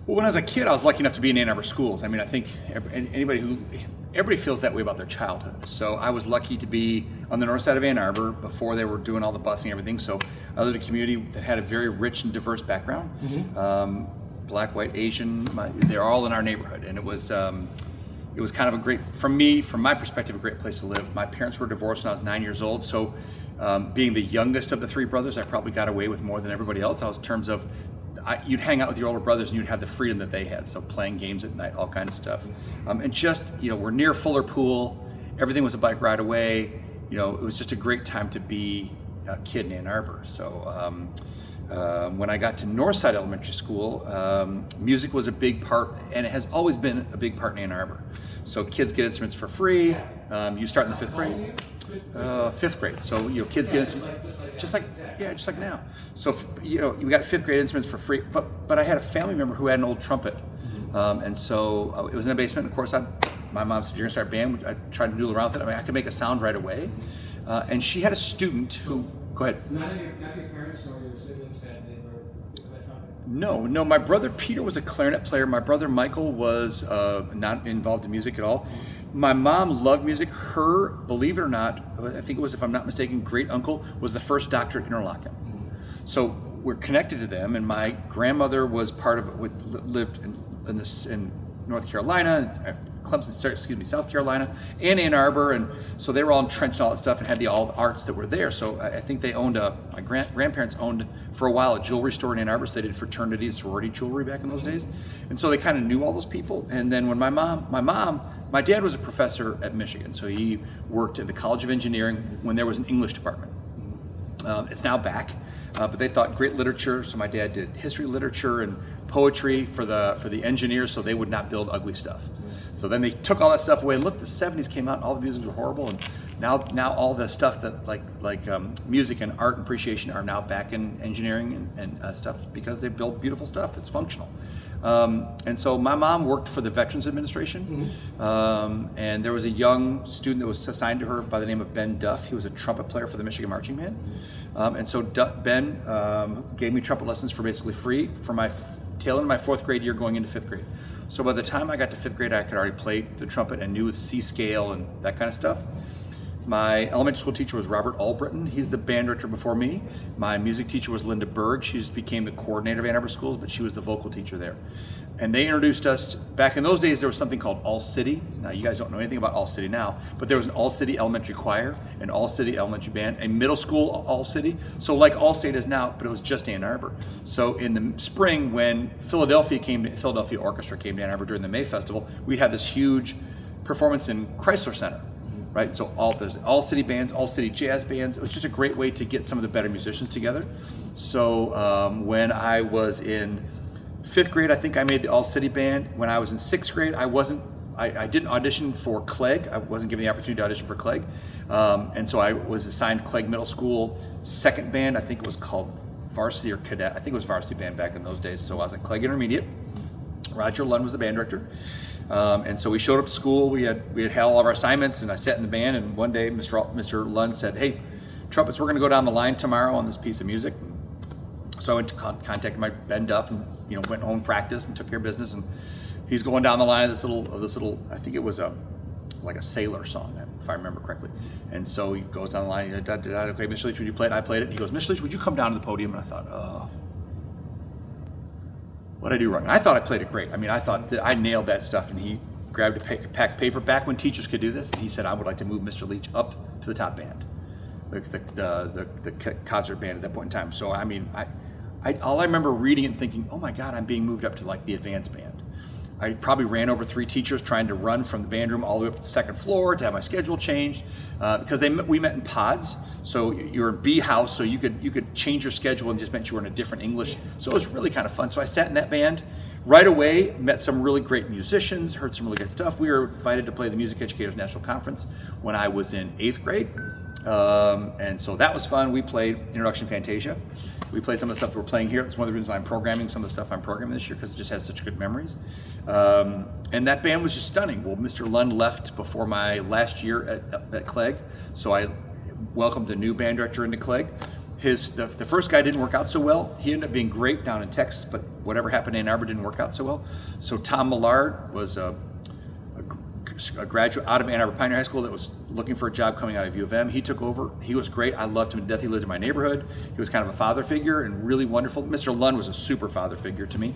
Well, when I was a kid, I was lucky enough to be in Ann Arbor schools. I mean, I think everybody feels that way about their childhood. So I was lucky to be on the north side of Ann Arbor before they were doing all the busing and everything. So I lived in a community that had a very rich and diverse background. Black, white, Asian, they're all in our neighborhood. And it was kind of a great, from my perspective, a great place to live. My parents were divorced when I was 9 years old. So being the youngest of the three brothers, I probably got away with more than everybody else. I was in terms of, you'd hang out with your older brothers and you'd have the freedom that they had. So playing games at night, all kinds of stuff. And just, we're near Fuller Pool. Everything was a bike ride away. It was just a great time to be a kid in Ann Arbor. So when I got to Northside Elementary School, music was a big part, and it has always been a big part in Ann Arbor. So kids get instruments for free. You start in the fifth grade. Fifth grade. So kids get instruments just like now. So we got fifth grade instruments for free. But I had a family member who had an old trumpet, and so it was in a basement. Of course, my mom said, "You're gonna start a band." I tried to noodle around with it. I mean, I could make a sound right away. And she had a student who. Go ahead. Not your parents nor your siblings had trumpet. No. My brother Peter was a clarinet player. My brother Michael was not involved in music at all. My mom loved music. Her, believe it or not, I think it was, if I'm not mistaken, great uncle was the first doctor at Interlochen. So we're connected to them. And my grandmother was lived in North Carolina, South Carolina, and Ann Arbor, and so they were all entrenched in all that stuff and had all the arts that were there. So I think they owned my grandparents owned for a while a jewelry store in Ann Arbor. So they did fraternity and sorority jewelry back in those days, and so they kind of knew all those people. And then when my dad was a professor at Michigan, so he worked at the College of Engineering when there was an English department. It's now back, but they thought great literature. So my dad did history, literature, and poetry for the engineers, so they would not build ugly stuff. So then they took all that stuff away. And look, the 70s came out, and all the music was horrible. And now all the stuff that like music and art and appreciation are now back in engineering and stuff because they build beautiful stuff that's functional. And so my mom worked for the Veterans Administration, and there was a young student that was assigned to her by the name of Ben Duff. He was a trumpet player for the Michigan Marching Band. And so Ben gave me trumpet lessons for basically free for my tail end of my fourth grade year going into fifth grade. So by the time I got to fifth grade, I could already play the trumpet and knew the C scale and that kind of stuff. My elementary school teacher was Robert Albritton. He's the band director before me. My music teacher was Linda Berg. She just became the coordinator of Ann Arbor schools, but she was the vocal teacher there. And they introduced us, back in those days, there was something called All City. Now, you guys don't know anything about All City now, but there was an All City elementary choir, an All City elementary band, a middle school All City. So like All State is now, but it was just Ann Arbor. So in the spring, when Philadelphia Orchestra came to Ann Arbor during the May Festival, we had this huge performance in Chrysler Center. Right, so there's all city bands, all city jazz bands. It was just a great way to get some of the better musicians together. So when I was in fifth grade, I think I made the all city band. When I was in sixth grade, I didn't audition for Clegg. I wasn't given the opportunity to audition for Clegg, and so I was assigned Clegg Middle School second band. I think it was called Varsity or Cadet. I think it was Varsity Band back in those days. So I was at Clegg Intermediate. Roger Lund was the band director. And so we showed up to school, we had all of our assignments, and I sat in the band, and one day Mr. Lund said, "Hey, trumpets, we're gonna go down the line tomorrow on this piece of music." So I went to contact my Ben Duff and went home, practiced, and took care of business, and he's going down the line of this little I think it was like a sailor song, if I remember correctly. And so he goes down the line, okay, Mr. Leach, would you play it? I played it, and he goes, "Mr. Leach, would you come down to the podium?" And I thought, oh, what did I do wrong? And I thought I played it great. I mean, I thought that I nailed that stuff, and he grabbed a pack of paper back when teachers could do this, and he said, "I would like to move Mr. Leach up to the top band, the concert band at that point in time." So I mean, all I remember reading it and thinking, "Oh my God, I'm being moved up to like the advanced band." I probably ran over 3 teachers trying to run from the band room all the way up to the second floor to have my schedule changed because we met in pods. So you're in B house, so you could change your schedule and just meant you were in a different English. So it was really kind of fun. So I sat in that band right away, met some really great musicians, heard some really good stuff. We were invited to play the Music Educators National Conference when I was in 8th grade. And so that was fun. We played Introduction Fantasia. We played some of the stuff that we're playing here. It's one of the reasons why I'm programming some of the stuff I'm programming this year, because it just has such good memories. And that band was just stunning. Well, Mr. Lund left before my last year at Clegg, so I welcomed a new band director into Clegg. The first guy didn't work out so well. He ended up being great down in Texas, but whatever happened in Ann Arbor didn't work out so well. So Tom Millard was a graduate out of Ann Arbor Pioneer High School that was looking for a job coming out of U of M. He took over. He was great. I loved him to death. He lived in my neighborhood. He was kind of a father figure and really wonderful. Mr. Lund was a super father figure to me.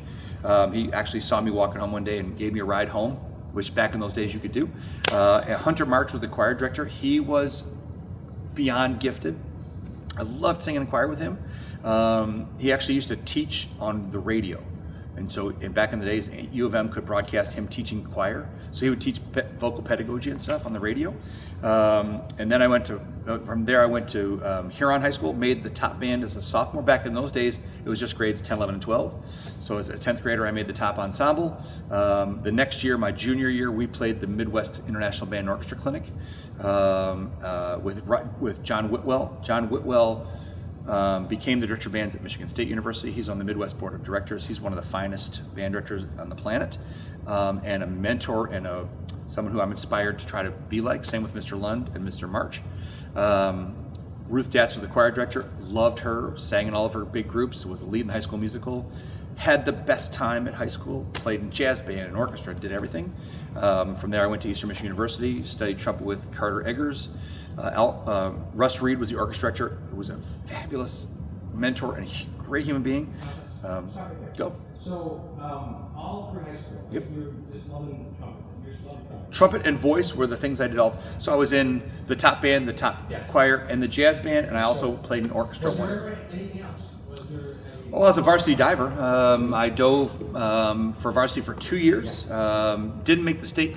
He actually saw me walking home one day and gave me a ride home, which back in those days you could do. Hunter March was the choir director. He was beyond gifted. I loved singing in choir with him. He actually used to teach on the radio. And so back in the days, U of M could broadcast him teaching choir. So he would teach vocal pedagogy and stuff on the radio. And then from there I went to Huron High School, made the top band as a sophomore. Back in those days, it was just grades 10, 11, and 12. So as a 10th grader, I made the top ensemble. The next year, my junior year, we played the Midwest International Band and Orchestra Clinic with John Whitwell. John Whitwell became the director of bands at Michigan State University. He's on the Midwest Board of Directors. He's one of the finest band directors on the planet, and a mentor and someone who I'm inspired to try to be like. Same with Mr. Lund and Mr. March. Ruth Datz was the choir director. Loved her. Sang in all of her big groups. Was the lead in the High School Musical. Had the best time at high school. Played in jazz band and orchestra. Did everything. From there, I went to Eastern Michigan University. Studied trumpet with Carter Eggers. Russ Reed was the orchestra director, who was a fabulous mentor and a great human being. Go. So, all through high school, Yep. you were just loving trumpet. You're just loving trumpet. Trumpet and voice were the things I did all. So I was in the top band, the top choir, and the jazz band, and I also played an orchestra. Was there anything else? Was there any... Well, I was a varsity diver. I dove for varsity for 2 years. Didn't make the state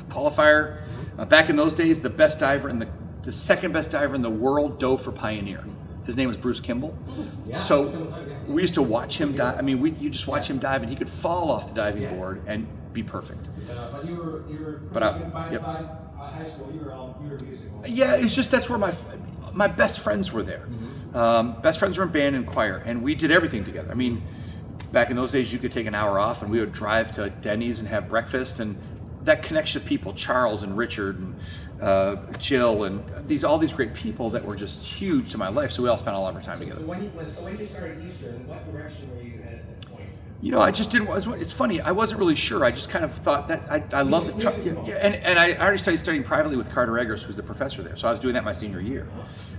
qualifier. Back in those days, the best diver and the second best diver in the world dove for Pioneer. His name was Bruce Kimball. Yeah, So yeah. we used to watch him dive. I mean, you just watch him dive, and he could fall off the diving board and be perfect. But you were But by high school. You were musical. Yeah, it's just that's where my best friends were there. Best friends were in band and choir, and we did everything together. I mean, back in those days, you could take an hour off, and we would drive to Denny's and have breakfast, and that connection of people, Charles and Richard and Jill and all these great people that were just huge to my life. So we all spent all of our time together. So when you started Eastern, what direction were you headed at that point? You know, I just didn't. It's funny. I wasn't really sure. I just kind of thought that I love the truck. Yeah, and I already started studying privately with Carter Eggers, who's the professor there. So I was doing that my senior year,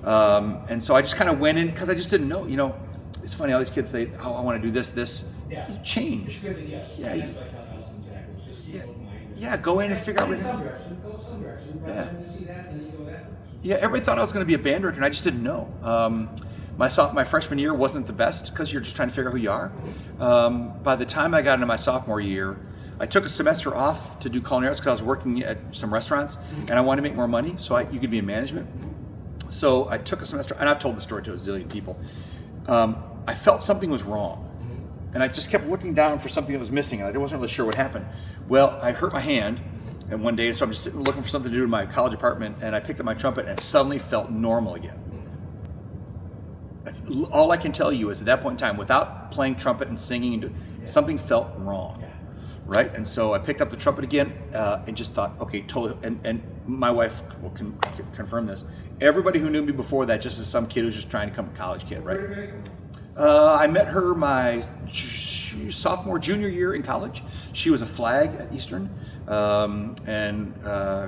and so I just kind of went in because I just didn't know. You know, it's funny. All these kids, I want to do this. Yeah. You change. It's good that yes. Yeah. That's what I tell Nelson Jack. It's just keep open mind. Yeah, go in and figure out what. Some direction, go some direction. But then you see that, and you go that direction. Yeah, everybody thought I was going to be a band director, and I just didn't know. My freshman year wasn't the best because you're just trying to figure out who you are. By the time I got into my sophomore year, I took a semester off to do culinary arts because I was working at some restaurants, and I wanted to make more money, so you could be in management. So I took a semester, and I've told the story to a zillion people. I felt something was wrong, and I just kept looking down for something that was missing, and I wasn't really sure what happened. Well, I hurt my hand, and one day, so I'm just sitting looking for something to do in my college apartment, and I picked up my trumpet, and it suddenly felt normal again. That's all I can tell you is at that point in time, without playing trumpet and singing, something felt wrong, right? And so I picked up the trumpet again and just thought, okay, totally. And my wife will confirm this. Everybody who knew me before that, just as some kid who's just trying to become a college kid, right? I met her my junior year in college. She was a flag at Eastern, and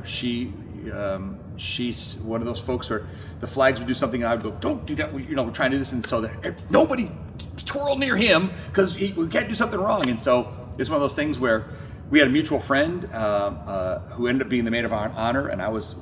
she's one of those folks where the flags would do something and I would go, don't do that, we're trying to do this, and so that nobody twirl near him because we can't do something wrong. And so it's one of those things where we had a mutual friend who ended up being the maid of honor, and I was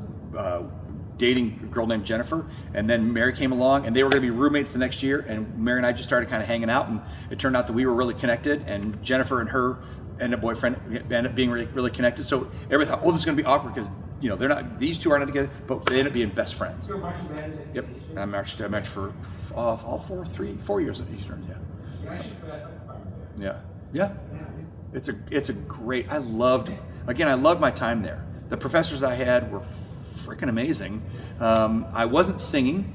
dating a girl named Jennifer, and then Mary came along, and they were going to be roommates the next year, and Mary and I just started kind of hanging out, and it turned out that we were really connected, and Jennifer and her and a boyfriend ended up being really, really connected. So everybody thought, this is going to be awkward because they're not; these two are not together, but they ended up being best friends. You're marching band. Yep, I marched for all 4 years at Eastern. Yeah. Actually, for that department there. Yeah. It's a great. I loved my time there. The professors I had were freaking amazing. I wasn't singing.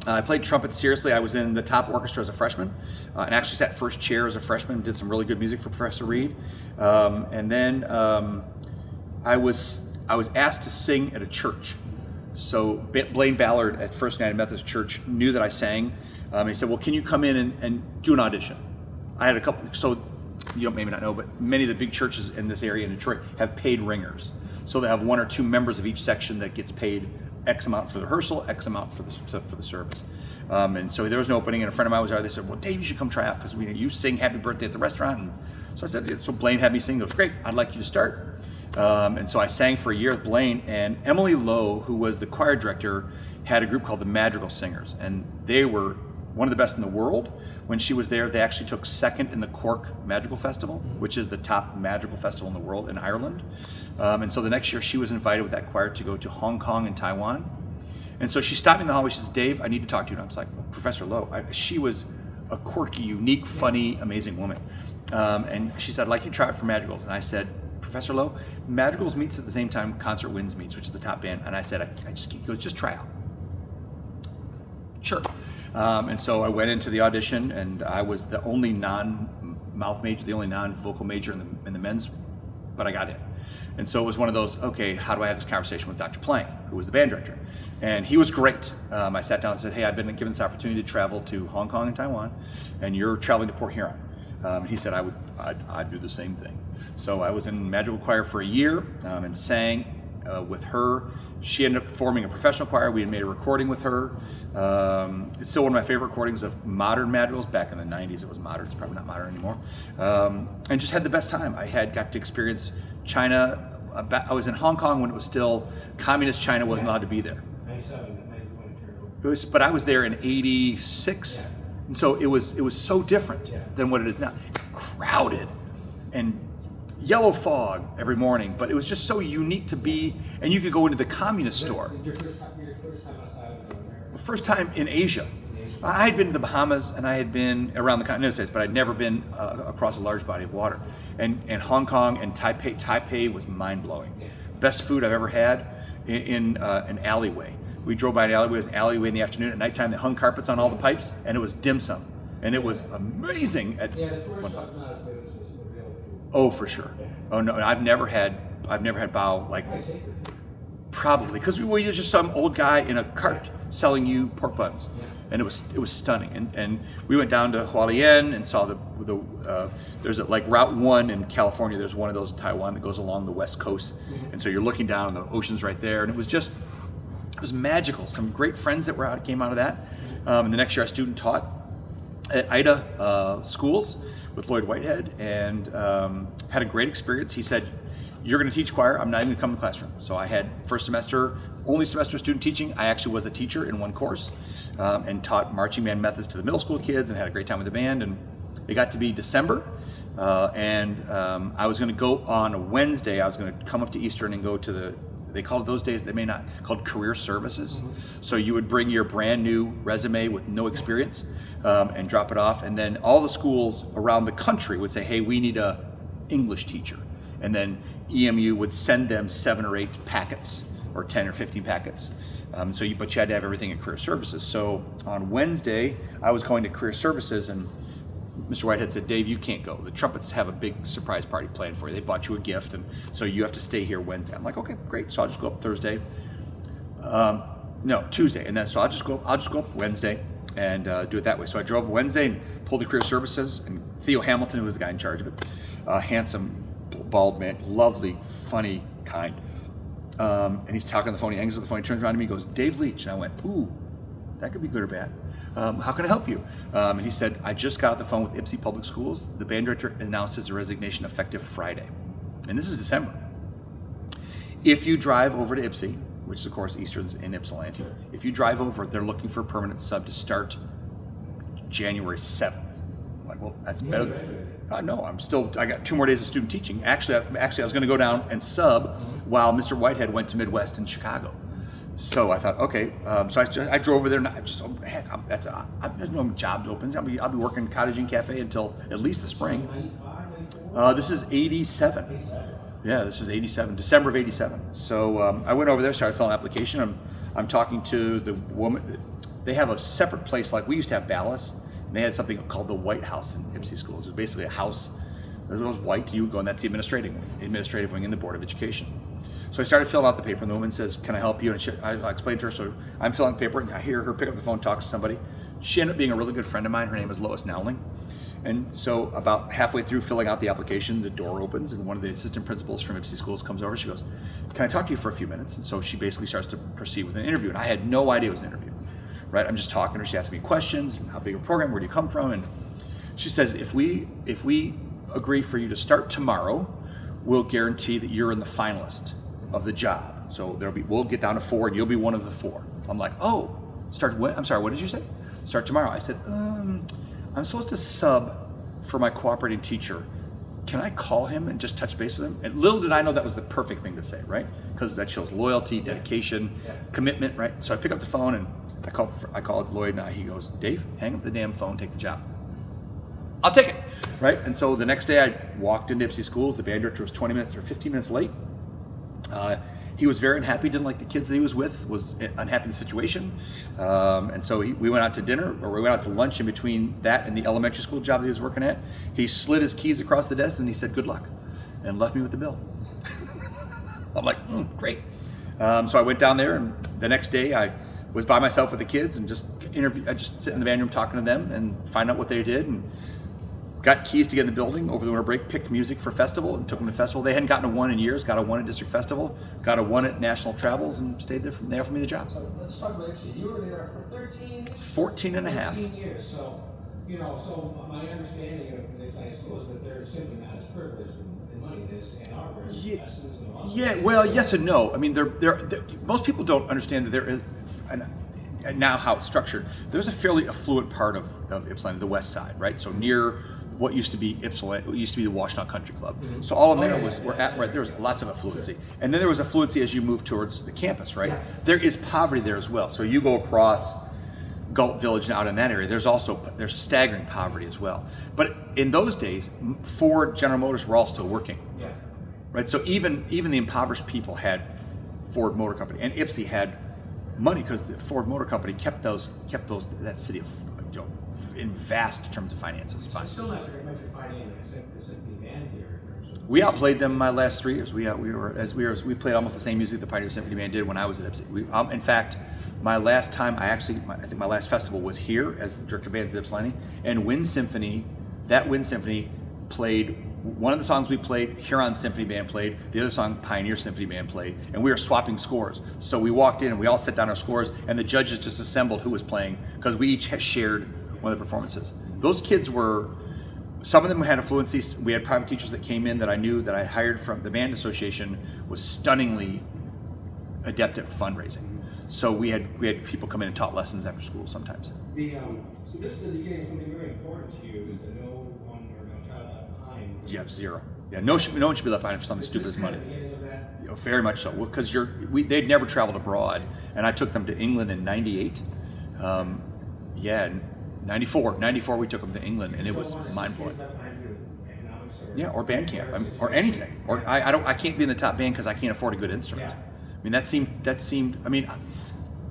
I played trumpet seriously. I was in the top orchestra as a freshman, and actually sat first chair as a freshman. Did some really good music for Professor Reed, and then I was asked to sing at a church. So Blaine Ballard at First United Methodist Church knew that I sang. He said, well, can you come in and do an audition? I had a couple, so you don't maybe not know, but many of the big churches in this area in Detroit have paid ringers. So they have 1 or 2 members of each section that gets paid X amount for the rehearsal, X amount for the service. And so there was an opening, and a friend of mine was there. They said, well, Dave, you should come try out because you sing Happy Birthday at the restaurant. And so I said, so Blaine had me sing. It was great. I'd like you to start. And so I sang for a year with Blaine, and Emily Lowe, who was the choir director, had a group called the Madrigal Singers, and they were one of the best in the world. When she was there, they actually took second in the Cork Madrigal Festival, which is the top madrigal festival in the world in Ireland. And so the next year, she was invited with that choir to go to Hong Kong and Taiwan. And so she stopped me in the hallway. She says, Dave, I need to talk to you. And I was like, well, Professor Lowe. She was a quirky, unique, funny, amazing woman. And she said, I'd like you to try it for madrigals. And I said, Professor Lowe, madrigals meets at the same time Concert Winds meets, which is the top band. And I said, I just keep going, just try out. Sure. And so I went into the audition, and I was the only non-mouth major, the only non-vocal major in the men's, but I got in. And so it was one of those, okay, how do I have this conversation with Dr. Plank, who was the band director? And he was great. I sat down and said, hey, I've been given this opportunity to travel to Hong Kong and Taiwan, and you're traveling to Port Huron. He said, I'd do the same thing. So I was in madrigal choir for a year and sang with her. She ended up forming a professional choir. We had made a recording with her. It's still one of my favorite recordings of modern madrigals. Back in the 90s, it was modern. It's probably not modern anymore. And just had the best time. I got to experience China. I was in Hong Kong when it was still communist China wasn't allowed to be there. 97, But I was there in '86, Yeah. and so it was so different Yeah. than what it is now. Crowded and yellow fog every morning, but it was just so unique to be. And you could go into the communist store. Your first time outside of America? First time in Asia. In Asia. I had been to the Bahamas and I had been around the continental States, but I'd never been across a large body of water. And Hong Kong and Taipei was mind blowing. Yeah. Best food I've ever had in an alleyway. We drove by an alleyway. It was an alleyway in the afternoon. At nighttime, they hung carpets on all the pipes, and it was dim sum, and it was amazing. Yeah, the tourist stuff not as good as the real food. Oh, for sure. Oh no, I've never had bao like. I sacred. Probably because we were just some old guy in a cart selling you pork buns, and it was stunning. And we went down to Hualien and saw there's like Route 1 in California. There's one of those in Taiwan that goes along the west coast, and so you're looking down and the ocean's right there, and it was magical. Some great friends that came out of that. And the next year, our student taught at Ida schools with Lloyd Whitehead, and had a great experience. He said, you're going to teach choir. I'm not even going to come to the classroom. So I had first semester, only semester student teaching. I actually was a teacher in one course and taught marching band methods to the middle school kids and had a great time with the band. And it got to be December. I was going to go on a Wednesday. I was going to come up to Eastern and go to they called it those days, they may not, called career services. So you would bring your brand new resume with no experience and drop it off. And then all the schools around the country would say, hey, we need a English teacher. And then EMU would send them 7 or 8 packets or 10 or 15 packets. But you had to have everything in career services. So on Wednesday, I was going to career services, and Mr. Whitehead said, Dave, you can't go. The trumpets have a big surprise party planned for you. They bought you a gift, and so you have to stay here Wednesday. I'm like, okay, great. So I'll just go up Thursday. Tuesday. And then so I'll just go up Wednesday and do it that way. So I drove Wednesday and pulled the career services, and Theo Hamilton, who was the guy in charge of it, handsome, bald man, lovely, funny, kind. And he's talking on the phone. He hangs up the phone. He turns around to me and goes, Dave Leach. And I went, ooh, that could be good or bad. How can I help you? And he said, I just got off the phone with Ypsi Public Schools. The band director announced his resignation effective Friday. And this is December. If you drive over to Ypsi, which is of course Eastern's in Ypsilanti, if you drive over, they're looking for a permanent sub to start January 7th. I'm like, well, that's better than... no, I got 2 more days of student teaching. Actually, I was going to go down and sub while Mr. Whitehead went to Midwest in Chicago. So I thought, okay. So I drove over there, and there's no job opens. I'll be working Cottage Inn Cafe until at least the spring. 95, 94? This is 87. Yeah, this is 87, December of 87. So I went over there, started filling an application. I'm talking to the woman. They have a separate place, like we used to have Ballas. And they had something called the White House in Ypsi schools. It was basically a house. It was white. You would go, and that's the administrative wing in the Board of Education. So I started filling out the paper, and the woman says, "Can I help you?" And I explained to her. So I'm filling out the paper, and I hear her pick up the phone, talk to somebody. She ended up being a really good friend of mine. Her name is Lois Nowling. And so about halfway through filling out the application, the door opens, and one of the assistant principals from Ypsi Schools comes over. She goes, "Can I talk to you for a few minutes?" And so she basically starts to proceed with an interview. And I had no idea it was an interview, right? I'm just talking to her. She asked me questions, how big a program, where do you come from? And she says, if we agree for you to start tomorrow, we'll guarantee that you're in the finalist of the job. So we'll get down to 4, and you'll be one of the 4. I'm like, oh, start when? I'm sorry, what did you say? Start tomorrow. I said, I'm supposed to sub for my cooperating teacher. Can I call him and just touch base with him? And little did I know that was the perfect thing to say, right? Because that shows loyalty, dedication, commitment, right? So I pick up the phone and I called Lloyd, and he goes, "Dave, hang up the damn phone, take the job." I'll take it, right? And so the next day I walked into Ypsi Schools. The band director was 20 minutes or 15 minutes late. He was very unhappy, didn't like the kids that he was with, was unhappy in the situation. And so we went out to dinner, or we went out to lunch in between that and the elementary school job that he was working at. He slid his keys across the desk and he said, "Good luck," and left me with the bill. I'm like, great. So I went down there, and the next day I was by myself with the kids and I just sit in the band room talking to them and find out what they did, and got keys to get in the building over the winter break, picked music for festival, and took them to festival. They hadn't gotten a 1 in years, got a 1 at district festival, got a 1 at national travels, and stayed there from there for me the job. So let's talk about Ypsi. You were there for 13 years? 14 and a half. 14 years. So, so my understanding of the Italian school is that they're simply not as privileged in money as Ann Arbor is. Yeah, well, yes and no. I mean, most people don't understand that there is, and now how it's structured, there's a fairly affluent part of Ypsilanti, the west side, right? So near what used to be Ypsilanti, what used to be the Washtenaw Country Club. Mm-hmm. So all in there there was lots of affluency. And then there was affluency as you move towards the campus, right? Yeah. There is poverty there as well. So you go across Galt Village and out in that area, there's staggering poverty as well. But in those days, Ford, General Motors were all still working. Yeah. Right? So even the impoverished people had Ford Motor Company, and Ypsi had money because the Ford Motor Company kept that city in vast terms of finances. It's still not very much finding the symphony band here. We outplayed them my last 3 years. We played almost the same music the Pioneer Symphony Band did when I was at Ypsi. In fact, my last time I think my last festival was here as the director of bands at Ypsilanti, and Wind Symphony played one of the songs we played, Huron Symphony Band played, the other song Pioneer Symphony Band played, and we were swapping scores. So we walked in and we all set down our scores, and the judges just assembled who was playing because we each shared one of the performances. Those kids some of them had fluency. We had private teachers that came in that I knew that I hired from the band association was stunningly adept at fundraising. So we had people come in and taught lessons after school sometimes. So this is the beginning of something very important to you, is the no one or no child left behind. Yeah, 0. Yeah, no one should be left behind for something stupid as money. Is this the beginning of that? Very much so, because they'd never traveled abroad, and I took them to England in '98. 94 we took them to England, and it was mind-blowing. Yeah, or band camp, or anything. Or I can't be in the top band because I can't afford a good instrument. Yeah. I mean, that seemed. I mean,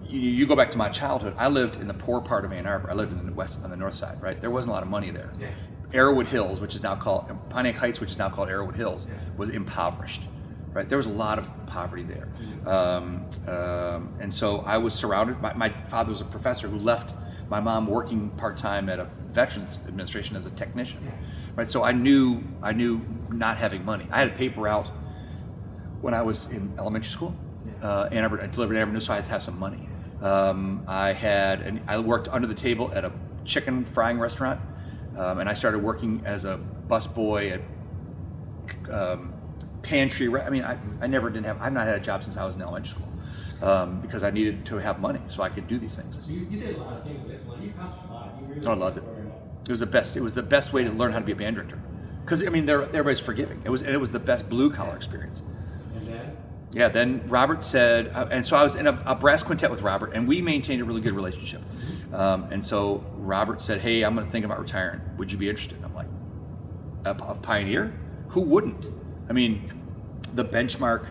you go back to my childhood. I lived in the poor part of Ann Arbor. I lived in the west, on the north side, right? There wasn't a lot of money there. Yeah. Arrowwood Hills, which is now called Pontiac Heights, which is now called Arrowwood Hills, was impoverished. Right, there was a lot of poverty there, and so I was surrounded. My father was a professor who left my mom working part-time at a Veterans Administration as a technician. Yeah. Right, so I knew not having money. I had a paper out when I was in elementary school. Ann Arbor, I delivered in Ann Arbor, so I had to have some money. I worked under the table at a chicken frying restaurant, and I started working as a busboy at pantry. I mean, I've not had a job since I was in elementary school because I needed to have money so I could do these things. So you did a lot of things with Ypsilanti. You accomplished a lot. You really I loved it. It was the best. It was the best way to learn how to be a band director because I mean, everybody's forgiving. It was the best blue collar experience. And then? Yeah. Then Robert said, and so I was in a brass quintet with Robert, and we maintained a really good relationship. And so Robert said, "Hey, I'm going to think about retiring. Would you be interested?" And I'm like, "A Pioneer? Who wouldn't? I mean, the benchmark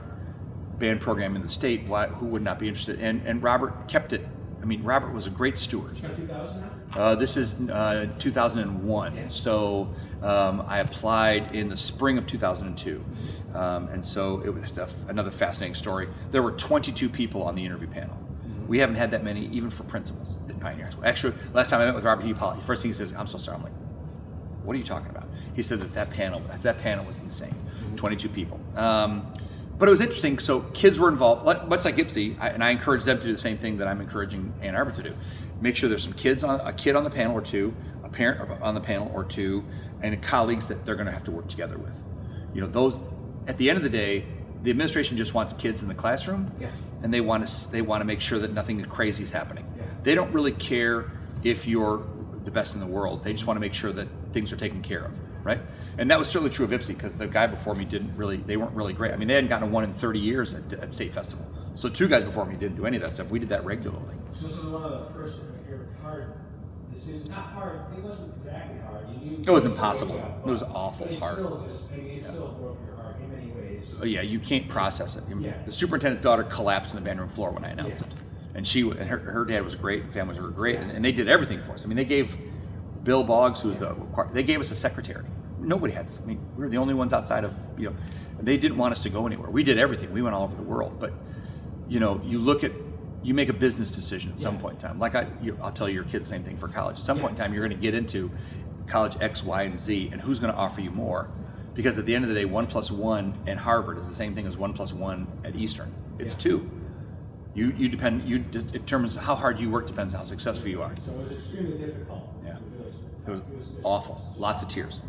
band program in the state. Who would not be interested?" And Robert kept it I mean, Robert was a great steward. 2000 now? This is 2001. Yeah. So I applied in the spring of 2002. And so it was another fascinating story. There were 22 people on the interview panel. We haven't had that many, even for principals at Pioneer School. Actually, last time I met with Robert Hugh, first thing he says, "I'm so sorry." I'm like, "What are you talking about?" He said that panel was insane, 22 people. But it was interesting. So kids were involved, much like Ipsy, and I encourage them to do the same thing that I'm encouraging Ann Arbor to do. Make sure there's some a kid on the panel or two, a parent on the panel or two, and colleagues that they're going to have to work together with. You know, those. At the end of the day, the administration just wants kids in the classroom, and they want to make sure that nothing crazy is happening. Yeah. They don't really care if you're the best in the world. They just want to make sure that things are taken care of, right? And that was certainly true of Ipsy, because the guy before me they weren't really great. I mean, they hadn't gotten a 1 in 30 years at State Festival. So 2 guys before me didn't do any of that stuff. We did that regularly. So this is one of the first hard decisions. Not hard. It wasn't exactly hard. It was impossible. It was awful hard. It still broke your heart in many ways. Oh, yeah, you can't process it. The superintendent's daughter collapsed in the band room floor when I announced it, and her dad was great. Families were great, and they did everything for us. I mean, they gave Bill Boggs, they gave us a secretary. Nobody had. I mean, we were the only ones outside of They didn't want us to go anywhere. We did everything. We went all over the world. But you make a business decision at some point in time. Like I'll tell your kids the same thing for college. At some point in time, you're going to get into college X, Y, and Z, and who's going to offer you more. Because at the end of the day, 1 + 1 at Harvard is the same thing as 1 + 1 at Eastern. It's 2. It determines how hard you work, depends on how successful you are. So it was extremely difficult. Yeah. It was awful. Lots of tears.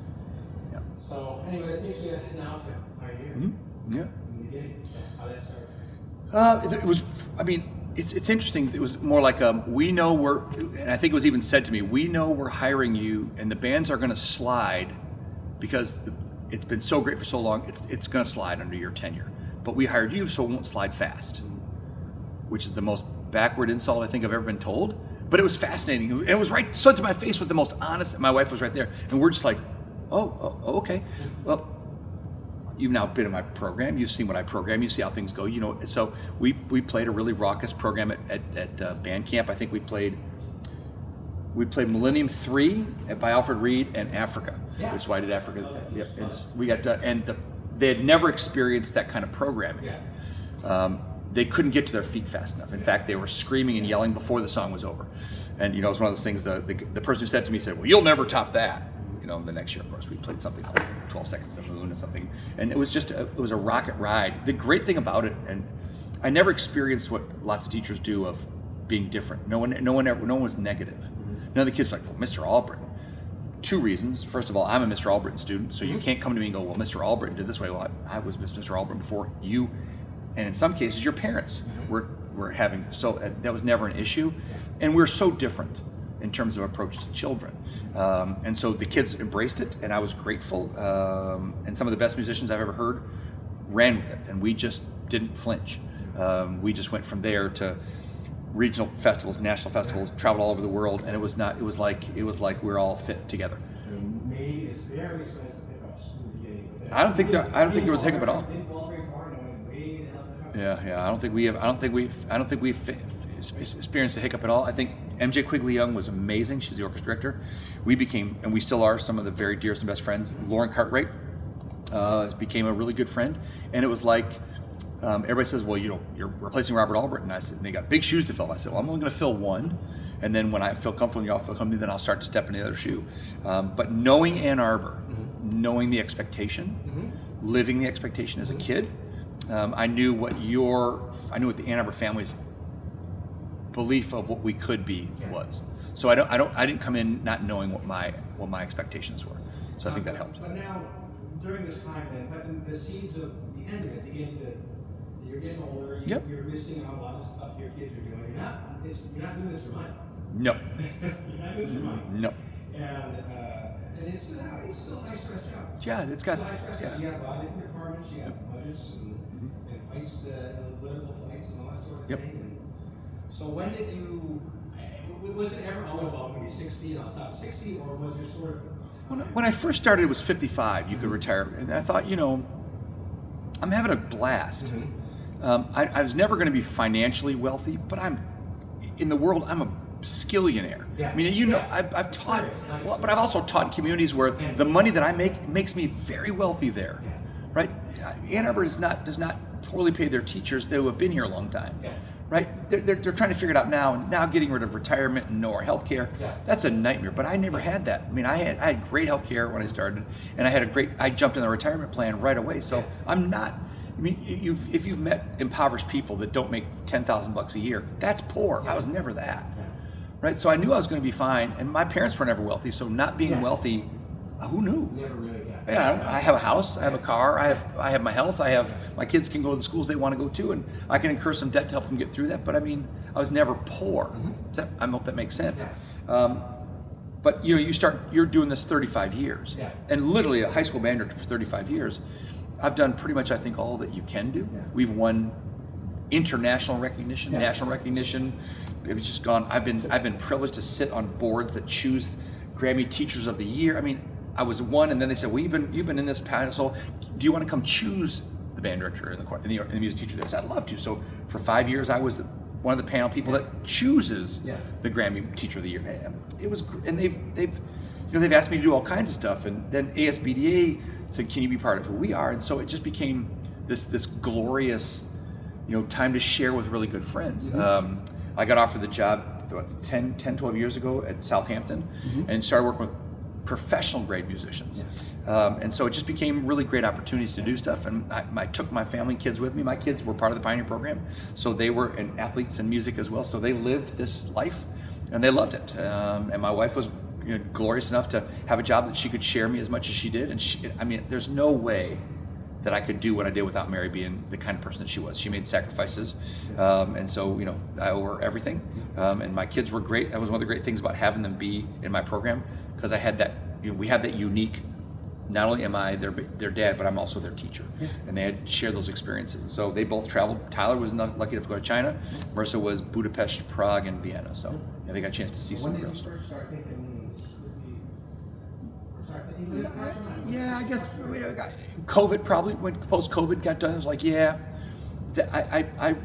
Yeah. So anyway, that takes you now to Pioneer. Mm-hmm. Yeah. In the beginning, how that started. It was. I mean, it's interesting. It was more like we know and I think it was even said to me, we know we're hiring you, and the bands are going to slide because it's been so great for so long. It's going to slide under your tenure, but we hired you so it won't slide fast, which is the most backward insult I think I've ever been told. But it was fascinating. And it was right so to my face with the most honest. My wife was right there, and we're just like, oh, okay. Well, you've now been in my program. You've seen what I program. You see how things go. So we played a really raucous program at band camp. I think we played Millennium 3 by Alfred Reed and Africa, which is why I did Africa. Yep. They had never experienced that kind of programming. They couldn't get to their feet fast enough. In fact, they were screaming and yelling before the song was over. And it was one of those things. The person who said to me said, "Well, you'll never top that." The next year, of course, we played something called 12 Seconds to the Moon or something, and it was a rocket ride. The great thing about it, and I never experienced what lots of teachers do of being different. No one was negative. None of the kids were like, "Well, Mr. Albritton." 2 reasons. First of all, I'm a Mr. Albritton student, so you can't come to me and go, "Well, Mr. Albritton did this way." Well, I was Mr. Albritton before you, and in some cases, your parents were having. So that was never an issue, and we're so different in terms of approach to children. And so the kids embraced it, and I was grateful. And some of the best musicians I've ever heard ran with it, and we just didn't flinch. We just went from there to regional festivals, national festivals, traveled all over the world, and it was like we're all fit together. Maybe it's very expensive hiccups in the beginning. I don't think there was a hiccup at all. Didn't fall very far, and I went way the hell up. Yeah. I don't think we've experienced a hiccup at all. I think MJ Quigley Young was amazing. She's the orchestra director. We became, and we still are, some of the very dearest and best friends. Lauren Cartwright became a really good friend, and it was like everybody says, "Well, you're replacing Robert Albritton." I said, and they got big shoes to fill. I said, "Well, I'm only going to fill one, and then when I feel comfortable and y'all feel comfortable, then I'll start to step into the other shoe." But knowing Ann Arbor, knowing the expectation, living the expectation as a kid, I knew what the Ann Arbor family's belief of what we could be was. So I didn't come in not knowing what my expectations were. So I think that helped. But now, during this time, then, the seeds of the end of it begin to. You're getting older. You're missing out a lot of stuff your kids are doing. You're not doing this for money. No. You're not doing this for money. No. And it's still a high stress job. Yeah, it's got. It's a high stress job. You got a lot of different departments. You got budgets and fights, political fights, and all that sort of thing. And so when did you? Was it ever always about maybe 60 and I'll stop at 60, or was there sort of? When I first started, it was 55. You could retire, and I thought, I'm having a blast. I was never going to be financially wealthy, but in the world, I'm a skillionaire. Yeah. I mean, you know, Yeah. I've taught, Nice. well, but I've also taught in communities where the money that I make makes me very wealthy there, Yeah. right? Ann Arbor does not poorly pay their teachers who have been here a long time, Yeah. right? They're trying to figure it out now, and now getting rid of retirement and no health care. Yeah. That's a nightmare, but I never had that. I mean, I had great health care when I started, and I jumped in the retirement plan right away. So I'm not, I mean, if you've met impoverished people that don't make $10,000 a year, that's poor. I was never that, right? So I knew I was going to be fine, and my parents were never wealthy, so not being wealthy, who knew? Never really, Yeah, I have a house, I have a car, I have my health, my kids can go to the schools they want to go to, and I can incur some debt to help them get through that. But I mean, I was never poor. I hope that makes sense. But you know, you're doing this 35 years, and literally a high school band director for 35 years. I've done pretty much, I think, all that you can do. We've won international recognition, national recognition. It's just gone. I've been privileged to sit on boards that choose Grammy Teachers of the Year. I mean, I was one, and then they said, "Well, you've been in this panel, so do you want to come choose the band director and the music teacher?" I said, "I'd love to." So for 5 years, I was one of the panel people that chooses the Grammy Teacher of the Year. It was, and they've asked me to do all kinds of stuff, and then ASBDA said, "Can you be part of who we are?" And so it just became this glorious, time to share with really good friends. I got offered the job 12 years ago at Southampton, and started working with professional grade musicians. And so it just became really great opportunities to do stuff. And I took my family and kids with me. My kids were part of the Pioneer program, so they were athletes in music as well. So they lived this life, and they loved it. And my wife was glorious enough to have a job that she could share me as much as she did. And there's no way that I could do what I did without Mary being the kind of person that she was. She made sacrifices, and so I owe her everything. And my kids were great. That was one of the great things about having them be in my program, because I had that. We have that unique. Not only am I their dad, but I'm also their teacher, and they had shared those experiences. And so they both traveled. Tyler was lucky enough to go to China. Marissa was Budapest, Prague, and Vienna. So they got a chance to see some real stuff. When did you first start thinking this would be? Yeah, I guess COVID probably, when post-COVID got done, it was like, I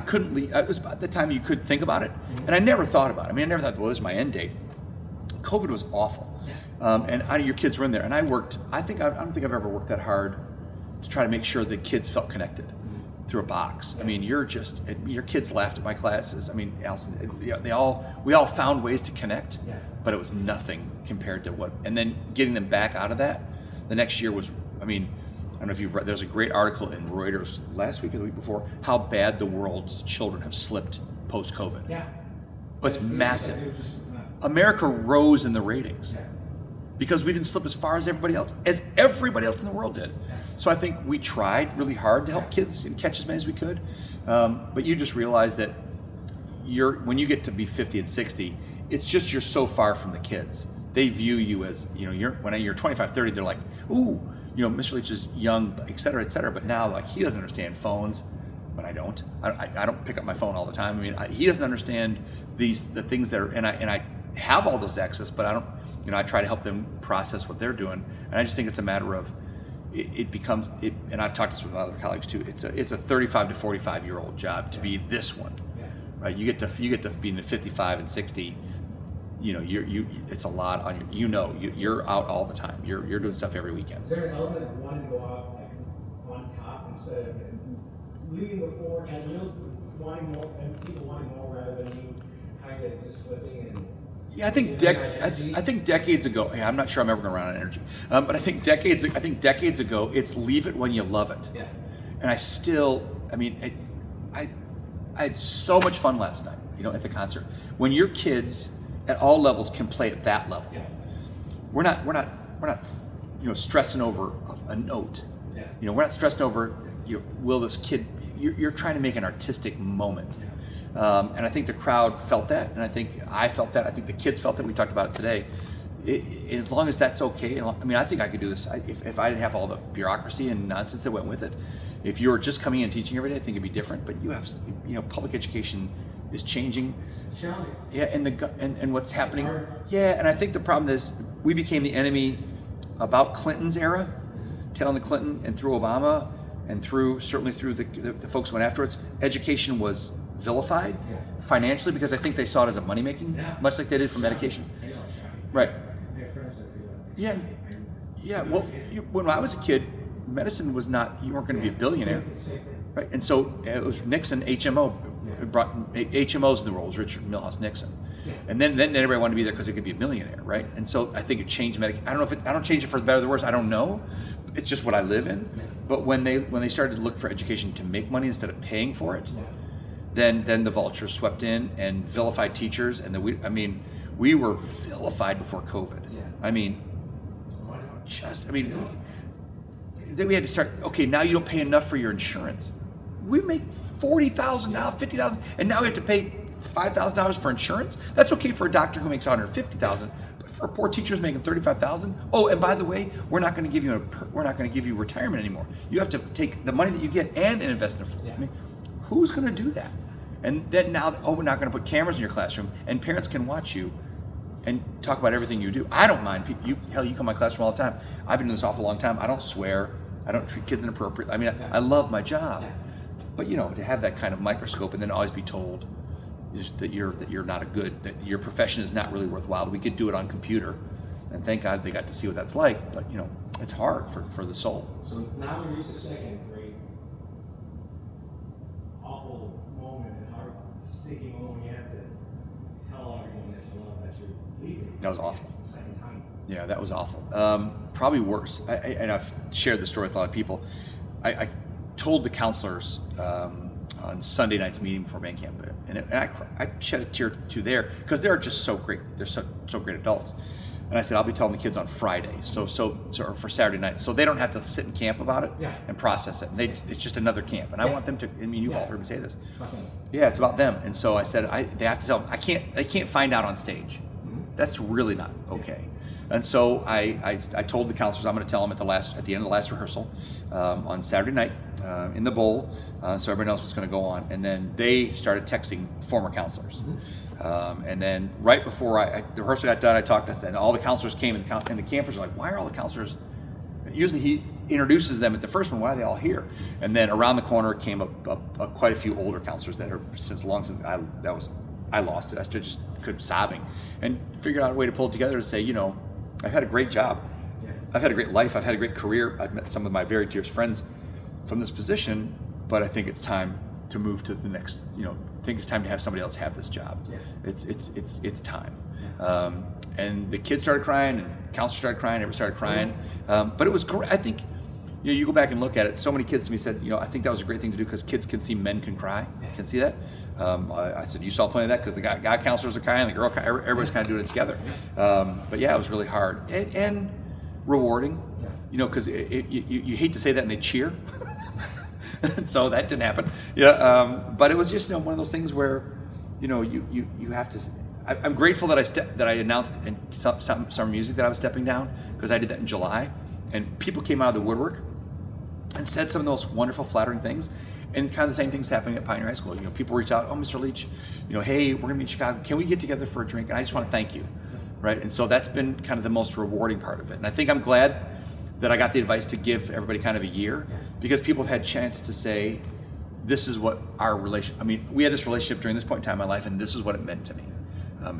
couldn't leave. It was about the time you could think about it, and I never thought about it. I mean, I never thought, well, this is my end date. COVID was awful, and your kids were in there, and I don't think I've ever worked that hard to try to make sure the kids felt connected through a box. I mean, your kids laughed at my classes. I mean, Allison, we all found ways to connect, but it was nothing compared to what. And then getting them back out of that, the next year was. I mean, I don't know if you've read. There's a great article in Reuters last week or the week before how bad the world's children have slipped post-COVID. Yeah, it's massive. America rose in the ratings because we didn't slip as far as everybody else in the world did. So I think we tried really hard to help kids and catch as many as we could. But you just realize that when you get to be 50 and 60, it's just you're so far from the kids. They view you as, when you're 25, 30, they're like, ooh, Mr. Leach is young, et cetera, et cetera. But now, like, he doesn't understand phones, but I don't. I don't pick up my phone all the time. I mean, he doesn't understand the things that are, and I have all those access, but I don't, I try to help them process what they're doing. And I just think it's a matter of, it becomes, and I've talked this with other colleagues too, it's a 35 to 45-year-old job to be this one, right? You get to be in the 55 and 60, it's a lot on you. You're out all the time. You're doing stuff every weekend. Is there an element of wanting to go out like on top instead of leaving before and wanting more, and people wanting more rather than you kind of just slipping and? Yeah, I think decades ago. Yeah, I'm not sure I'm ever going to run out of energy, but I think decades ago, it's leave it when you love it. Yeah. And I had so much fun last night. At the concert, when your kids at all levels can play at that level. Yeah. We're not stressing over a note. Yeah. We're not stressing over will this kid. You're trying to make an artistic moment. And I think the crowd felt that, and I think I felt that. I think the kids felt that. We talked about it today. As long as that's okay, I think I could do this. If I didn't have all the bureaucracy and nonsense that went with it. If you were just coming in and teaching every day, I think it'd be different. But you have, public education is changing. Yeah, and what's happening. Yeah, and I think the problem is we became the enemy about Clinton's era, telling Clinton and through Obama, and certainly through the folks who went afterwards. Education was vilified financially because I think they saw it as a money making, much like they did for medication. I know, it's shocking. Right. I have friends that feel that. Yeah. Yeah. Well, when I was a kid, medicine was not. You weren't going to be a billionaire, right? And so it was Nixon, HMO. It brought HMOs in the role. It was Richard Milhouse Nixon. And then everybody wanted to be there because they could be a millionaire, right? And so I think it changed I don't know if I don't change it for the better or the worse. I don't know. It's just what I live in. But when they started to look for education to make money instead of paying for it, then the vultures swept in and vilified teachers. And we were vilified before COVID. Then we had to start. Okay, now you don't pay enough for your insurance. We make $40,000 now, $50,000, and now we have to pay $5,000 for insurance. That's okay for a doctor who makes $150,000, but for a poor teacher who's making $35,000. Oh, and by the way, we're not going to give you retirement anymore. You have to take the money that you get and invest in it. Who's going to do that? And then now, we're not going to put cameras in your classroom, and parents can watch you and talk about everything you do. I don't mind. You come to my classroom all the time. I've been doing this awful long time. I don't swear. I don't treat kids inappropriately. I love my job. But to have that kind of microscope and then always be told that you're not that your profession is not really worthwhile. We could do it on computer, and thank God they got to see what that's like. But it's hard for the soul. So now we reach the second great awful moment and heart-sticking moment. You have to tell everyone that you love that you're leaving. That was awful. The second time. Yeah, that was awful. Probably worse. And I've shared this story with a lot of people. I told the counselors on Sunday night's meeting before band camp, and I shed a tear or two there because they're just so great. They're so great adults. And I said, I'll be telling the kids on Friday, so or for Saturday night, so they don't have to sit in camp about it and process it. And it's just another camp, and I want them to. You've all heard me say this. Yeah, it's about them. And so I said, they have to tell them. They can't find out on stage. That's really not okay. And so I told the counselors I'm going to tell them at the end of the last rehearsal on Saturday night in the bowl, so everybody knows what's going to go on. And then they started texting former counselors. And then right before the rehearsal got done, I talked to them, and all the counselors came, and the campers are like, "Why are all the counselors?" Usually he introduces them at the first one. Why are they all here? And then around the corner came quite a few older counselors that are since I lost it. I just could sobbing, and figured out a way to pull it together to say, I've had a great job. I've had a great life. I've had a great career. I've met some of my very dearest friends from this position, but I think it's time to move to the next. I think it's time to have somebody else have this job. It's time. And the kids started crying, and counselors started crying. Everybody started crying. But it was great. I think you go back and look at it. So many kids to me said, I think that was a great thing to do because kids can see men can cry. Can see that. I said, you saw plenty of that because the guy counselors are crying, the girl, everybody's kind of doing it together. But yeah, it was really hard and rewarding, because you hate to say that and they cheer. So that didn't happen. But it was just one of those things where, you have to. I'm grateful that I announced in summer music that I was stepping down because I did that in July, and people came out of the woodwork and said some of the most wonderful, flattering things. And kind of the same thing's happening at Pioneer High School. People reach out, "Oh, Mr. Leach, hey, we're gonna be in Chicago. Can we get together for a drink?" And I just want to thank you, right? And so that's been kind of the most rewarding part of it. And I think I'm glad that I got the advice to give everybody kind of a year because people have had chance to say, "This is what our relation." We had this relationship during this point in time in my life, and this is what it meant to me.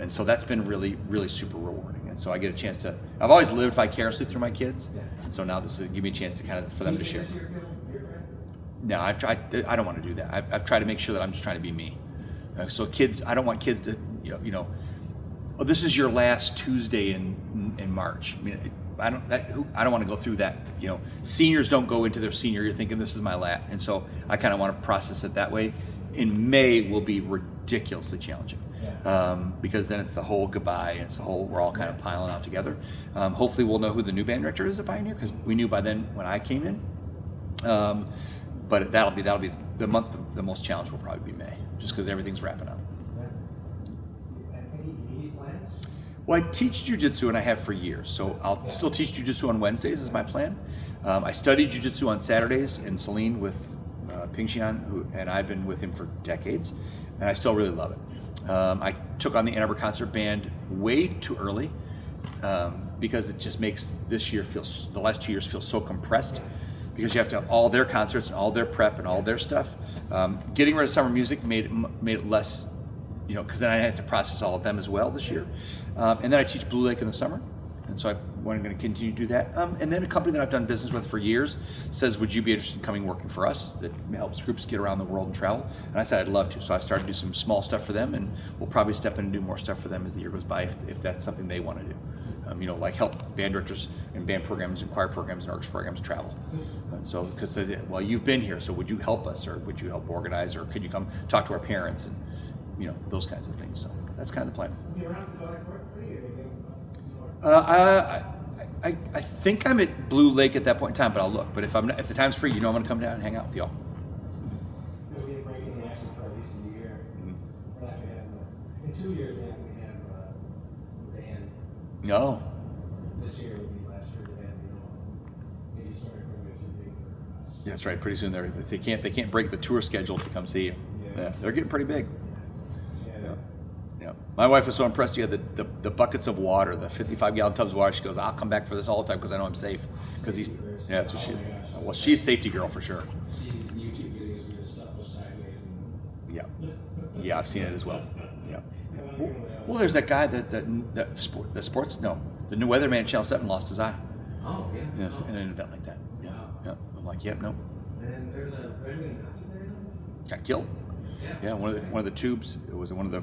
And so that's been really, really super rewarding. And so I get a chance to. I've always lived vicariously through my kids, and so now this is give me a chance to for them to share. No, I don't want to do that. I've tried to make sure that I'm just trying to be me. So kids, I don't want kids to, oh, this is your last Tuesday in March. I don't want to go through that. Seniors don't go into their senior year thinking this is my last, and so I kind of want to process it that way. In May will be ridiculously challenging because then it's the whole goodbye. And it's the whole we're all kind of piling out together. Hopefully, we'll know who the new band director is at Pioneer because we knew by then when I came in. But that'll be the month. The most challenge will probably be May, just because everything's wrapping up. Any immediate plans? Well, I teach jiu-jitsu and I have for years, so I'll still teach jiu-jitsu on Wednesdays is my plan. I studied jiu-jitsu on Saturdays in Saline with Ping Xian, and I've been with him for decades, and I still really love it. I took on the Ann Arbor Concert Band way too early because it just makes the last 2 years feel so compressed. because you have to have all their concerts and all their prep and all their stuff. Getting rid of summer music made it less, because then I had to process all of them as well this year. And then I teach Blue Lake in the summer, and so I'm going to continue to do that. And then a company that I've done business with for years says, would you be interested in coming working for us? That helps groups get around the world and travel. And I said I'd love to. So I've started to do some small stuff for them, and we'll probably step in and do more stuff for them as the year goes by if that's something they want to do. Like help band directors and band programs and choir programs and orchestra programs travel. And so, because they did, well, you've been here, so would you help us, or would you help organize, or could you come talk to our parents, and those kinds of things. So that's kind of the plan. You around to talk I think I'm at Blue Lake at that point in time, but I'll look. But if the time's free, I'm going to come down and hang out with y'all. Because we have break in the action for at least a year. We're not going to have, in 2 years, we're not going to have a band. No. This year would be last year, the band, maybe sort of going to be too big for us. That's right. Pretty soon they can't break the tour schedule to come see you. Yeah, they're getting pretty big. Yeah. My wife was so impressed. You had the buckets of water, the 55-gallon tubs of water. She goes, I'll come back for this all the time because I know I'm safe. Because that's what she. Well, she's a safety girl for sure. See YouTube videos where the stuff goes sideways. Yeah, I've seen it as well. Yeah. Well, there's that guy the new weatherman Channel 7 lost his eye. Oh, yeah. Yes, in an event like that. Yeah. I'm like, yep, no. And there's a Redmond hockey player. Got killed. Yeah, one of the tubes. It was one of the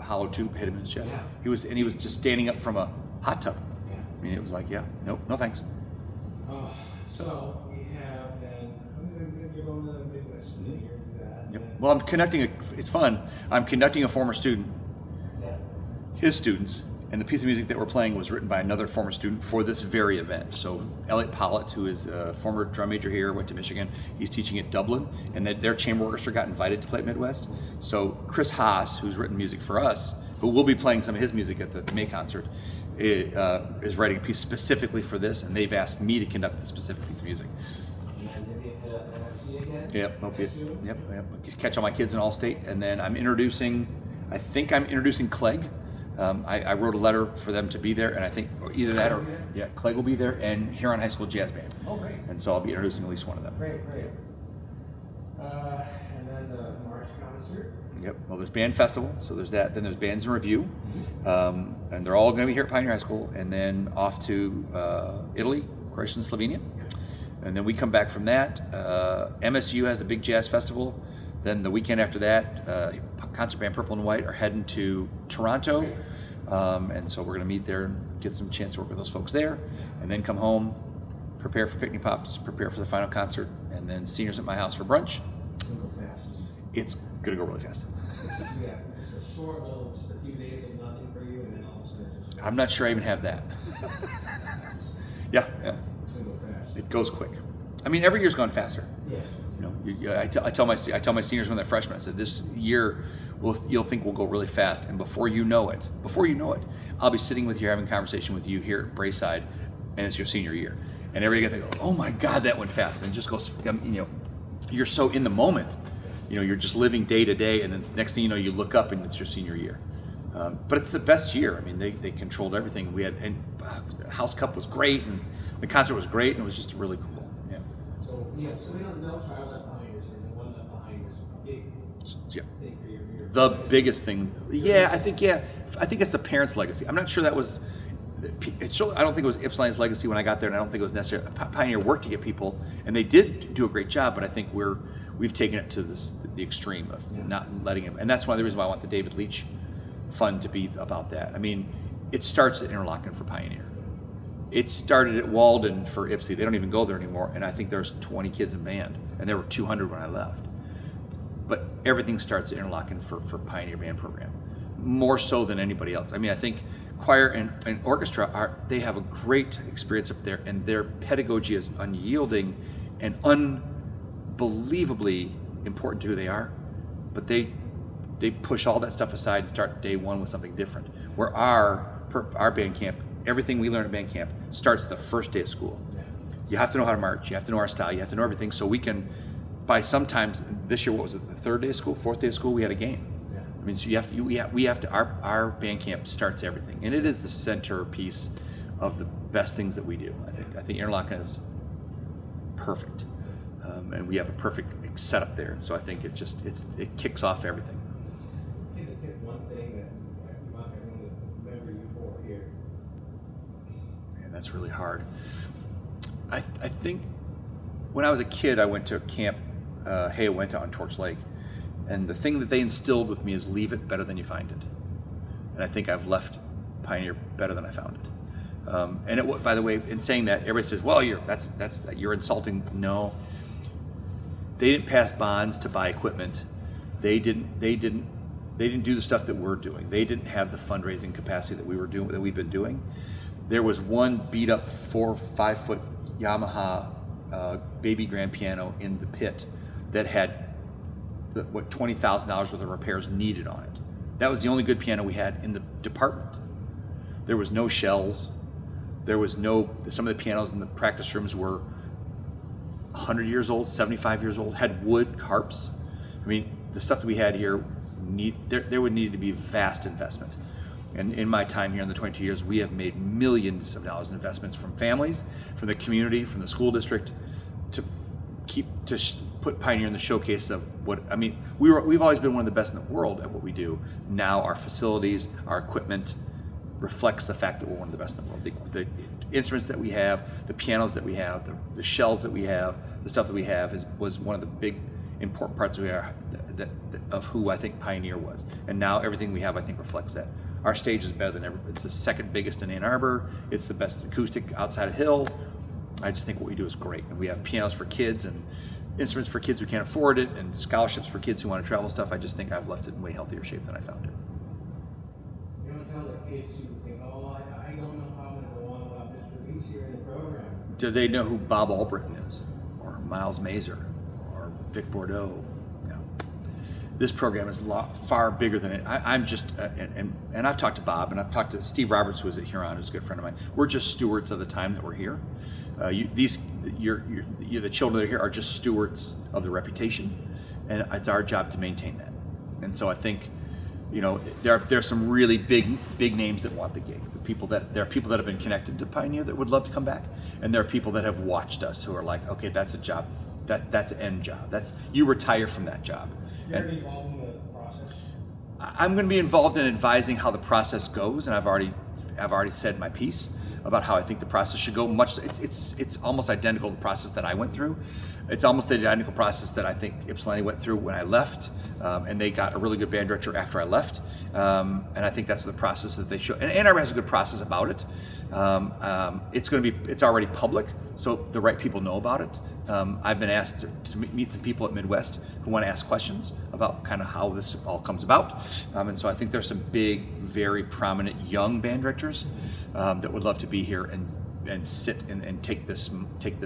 hollow tube hit him in his chest. Yeah. He was just standing up from a hot tub. Yeah. I mean, it was like, no thanks. Oh, so we have then. I'm going to give them the Midwest here. Do that. Yep. Well, it's fun. I'm conducting a former student, his students, and the piece of music that we're playing was written by another former student for this very event. So Elliot Pollitt, who is a former drum major here, went to Michigan. He's teaching at Dublin, and their chamber orchestra got invited to play at Midwest. So Chris Haas, who's written music for us, who will be playing some of his music at the May concert, is writing a piece specifically for this, and they've asked me to conduct the specific piece of music. And then we have the NFC again. Yep. Just catch all my kids in Allstate, and then I'm introducing Clegg. I wrote a letter for them to be there, and I think either that or Clegg will be there, and Huron High School Jazz Band. Oh, great. And so I'll be introducing at least one of them. Great. And then the March concert. Yep. Well, there's band festival, so there's that. Then there's bands in review, and they're all going to be here at Pioneer High School, and then off to Italy, Croatia, and Slovenia, and then we come back from that. MSU has a big jazz festival. Then the weekend after that, concert band Purple and White are heading to Toronto, and so we're going to meet there and get some chance to work with those folks there, and then come home, prepare for Picnic Pops, prepare for the final concert, and then seniors at my house for brunch. It's going to go fast. It's going to go really fast. Just a short little, just a few days of nothing for you, and then all of a sudden it's just. I'm not sure I even have that. Yeah. It's going to go fast. It goes quick. I mean, every year's gone faster. Yeah. I tell my seniors when they're freshmen, I said, this year you'll think we'll go really fast, and before you know it, I'll be sitting with you having a conversation with you here at Brayside, and it's your senior year, and everybody go, oh my God, that went fast, and it just goes, you're so in the moment, you're just living day to day, and then next thing you know, you look up and it's your senior year. But it's the best year. I mean, they controlled everything. The House Cup was great, and the concert was great, and it was just really cool. So we don't know child left behind is, and the one left behind is a big thing for your The biggest thing, I think it's the parents' legacy. I'm not sure that was. I don't think it was Ypsilanti's legacy when I got there, and I don't think it was necessarily Pioneer worked to get people, and they did do a great job. But I think we've taken it to the extreme of not letting him, and that's one of the reasons why I want the David Leach Fund to be about that. I mean, it starts at Interlochen for Pioneer. It started at Walden for Ypsi. They don't even go there anymore, and I think there's 20 kids in band, and there were 200 when I left. But everything starts at Interlochen for Pioneer Band Program, more so than anybody else. I mean, I think choir and orchestra they have a great experience up there, and their pedagogy is unyielding and unbelievably important to who they are. But they push all that stuff aside and start day one with something different. Where our band camp, everything we learn at band camp starts the first day of school. You have to know how to march. You have to know our style. You have to know everything. So we can, by sometimes this year, what was it? The third day of school, fourth day of school, we had a game. I mean, so we have to. Our band camp starts everything, and it is the centerpiece of the best things that we do. I think Interlochen is perfect, and we have a perfect setup there. And so I think it kicks off everything. If you had to pick one thing that you want everyone to remember you for here. Man, that's really hard. I think when I was a kid, I went to a camp, Haya went on Torch Lake, and the thing that they instilled with me is leave it better than you find it. And I think I've left Pioneer better than I found it. And by the way, in saying that, everybody says, "Well, you're insulting." No, they didn't pass bonds to buy equipment. They didn't do the stuff that we're doing. They didn't have the fundraising capacity that we've been doing. There was one beat up 4 or 5 foot Yamaha baby grand piano in the pit that had $20,000 worth of repairs needed on it. That was the only good piano we had in the department. There was no shells. There was some of the pianos in the practice rooms were 100 years old, 75 years old, had wood harps. I mean, the stuff that we had here, there would need to be vast investment. And in my time here in the 22 years, we have made millions of dollars in investments from families, from the community, from the school district, to put Pioneer in the showcase of we've always been one of the best in the world at what we do. Now our facilities, our equipment reflects the fact that we're one of the best in the world. The instruments that we have, the pianos that we have, the shells that we have, the stuff that we have was one of the big important parts of who I think Pioneer was. And now everything we have, I think, reflects that. Our stage is better than ever. It's the second biggest in Ann Arbor. It's the best acoustic outside of Hill. I just think what we do is great. And we have pianos for kids and instruments for kids who can't afford it and scholarships for kids who want to travel stuff. I just think I've left it in way healthier shape than I found it. You don't tell the kids who think, oh, I don't know how I'm going to go on without Mr. Leach here in the program. Do they know who Bob Albritton is? Or Miles Mazer? Or Vic Bordeaux? No. This program is far bigger than it. I'm just, and I've talked to Bob, and I've talked to Steve Roberts, who was at Huron, who's a good friend of mine. We're just stewards of the time that we're here. The children that are here are just stewards of the reputation, and it's our job to maintain that. And so I think, there are some really big names that want the gig. There are people that have been connected to Pioneer that would love to come back, and there are people that have watched us who are like, okay, that's a job, that's an end job. You retire from that job. You're going to be involved in the process? I'm going to be involved in advising how the process goes, and I've already said my piece about how I think the process should go. It's almost identical to the process that I went through. It's almost the identical process that I think Ypsilanti went through when I left, and they got a really good band director after I left. And I think that's the process that they should. And Ann Arbor has a good process about it. It's already public, so the right people know about it. I've been asked to meet some people at Midwest who want to ask questions about kind of how this all comes about. And so I think there's some big, very prominent young band directors that would love to be here and sit and take this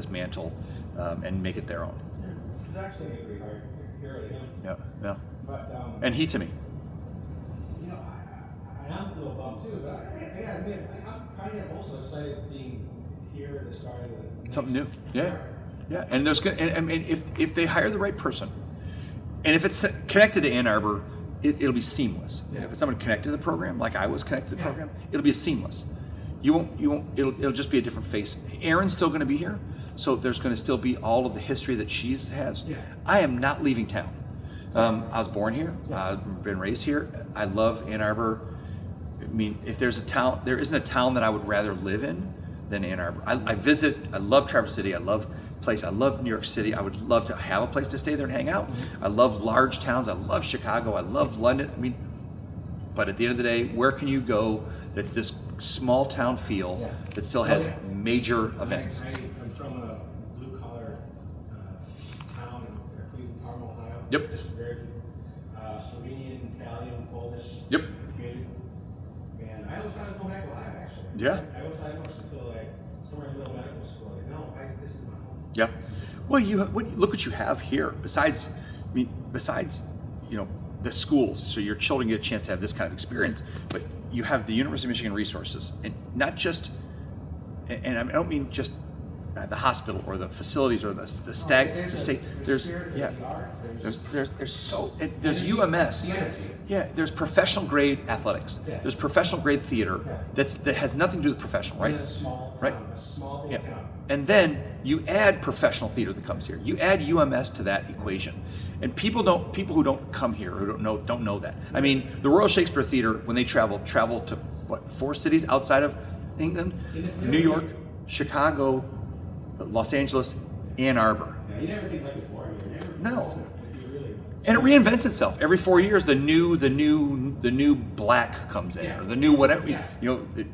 mantle and make it their own. It's actually a great hard here at him. Yeah. But, and he to me. I'm a little bummed too, but I gotta admit, I'm kind of also excited being here at the start of the Something new. Yeah. And if they hire the right person, and if it's connected to Ann Arbor, it'll be seamless. Yeah. If it's someone connected to the program, like I was connected to the program, it'll be seamless. It'll just be a different face. Erin's still going to be here, so there's going to still be all of the history that she has. Yeah. I am not leaving town. I was born here. I've been raised here. I love Ann Arbor. I mean, if there's a town, there isn't a town that I would rather live in than Ann Arbor. I visit. I love Traverse City. I love New York City. I would love to have a place to stay there and hang out. I love large towns. I love Chicago. I love London. I mean, but at the end of the day, where can you go that's this small town feel that still has major events? I'm from a blue collar town in Cleveland, Parma, Ohio. Yep. Just very Slovenian, Italian, Polish community. And I always tried to go back alive, actually. Yeah. I always tried much until somewhere in the middle of medical school. This is my home. Yeah. Well, look what you have here. Besides the schools, so your children get a chance to have this kind of experience. But you have the University of Michigan resources, and not just. And I don't mean just the hospital or the facilities or the there's UMS. Yeah, there's professional grade athletics. Yeah. There's professional grade theater that has nothing to do with professional, right? A small Right. town, a small Yeah. town. And then you add professional theater that comes here. You add UMS to that equation. And people who don't come here, who don't know that. I mean, the Royal Shakespeare Theater, when they travel to what, 4 cities outside of England? New York, Chicago, Los Angeles, Ann Arbor. Yeah, you never think like it's boring. You never No. if you really. And it reinvents itself every 4 years. The new black comes in, or the new whatever. Yeah.